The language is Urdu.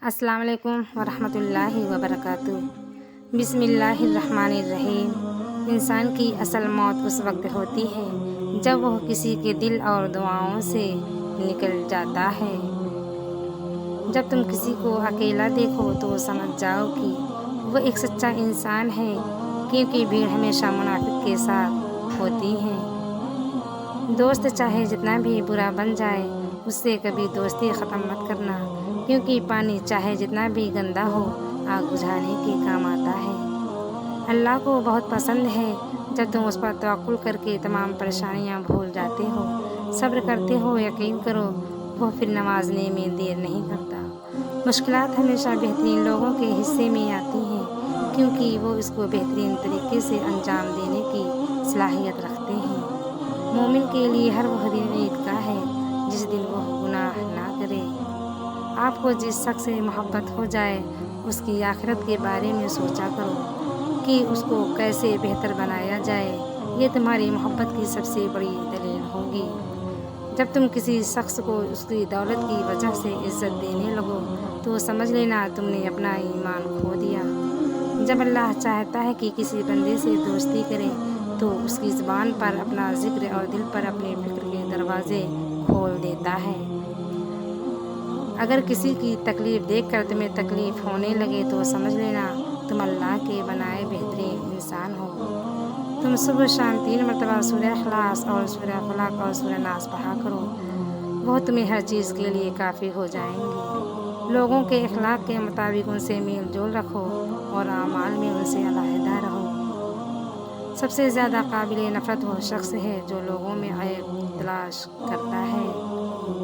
السلام علیکم ورحمۃ اللہ وبرکاتہ۔ بسم اللہ الرحمن الرحیم۔ انسان کی اصل موت اس وقت ہوتی ہے جب وہ کسی کے دل اور دعاؤں سے نکل جاتا ہے۔ جب تم کسی کو اکیلا دیکھو تو سمجھ جاؤ کہ وہ ایک سچا انسان ہے، کیونکہ بھیڑ ہمیشہ منافق کے ساتھ ہوتی ہے۔ دوست چاہے جتنا بھی برا بن جائے، اس سے کبھی دوستی ختم مت کرنا، کیونکہ پانی چاہے جتنا بھی گندا ہو، آگ بجھانے کے کام آتا ہے۔ اللہ کو بہت پسند ہے جب تم اس پر توکل کر کے تمام پریشانیاں بھول جاتے ہو، صبر کرتے ہو۔ یقین کرو، وہ پھر نوازنے میں دیر نہیں کرتا۔ مشکلات ہمیشہ بہترین لوگوں کے حصے میں آتی ہیں، کیونکہ وہ اس کو بہترین طریقے سے انجام دینے کی صلاحیت رکھتے ہیں۔ مومن کے لیے ہر وہ دن عید کا ہے جس دن وہ گناہ نہ کرے۔ آپ کو جس شخص سے محبت ہو جائے، اس کی آخرت کے بارے میں سوچا کرو کہ اس کو کیسے بہتر بنایا جائے۔ یہ تمہاری محبت کی سب سے بڑی دلیل ہوگی۔ جب تم کسی شخص کو اس کی دولت کی وجہ سے عزت دینے لگو تو سمجھ لینا تم نے اپنا ایمان کھو دیا۔ جب اللہ چاہتا ہے کہ کسی بندے سے دوستی کرے تو اس کی زبان پر اپنا ذکر اور دل پر اپنے فکر کے دروازے کھول دیتا ہے۔ اگر کسی کی تکلیف دیکھ کر تمہیں تکلیف ہونے لگے تو سمجھ لینا تم اللہ کے بنائے بہترین انسان ہو۔ تم صبح شام 3 مرتبہ سورہ اخلاص اور سورہ فلق اور سورہ ناس پڑھا کرو، وہ تمہیں ہر چیز کے لیے کافی ہو جائیں گی۔ لوگوں کے اخلاق کے مطابق ان سے میل جول رکھو اور اعمال میں ان سے علیحدہ رہو۔ سب سے زیادہ قابل نفرت وہ شخص ہے جو لوگوں میں عیب تلاش کرتا ہے۔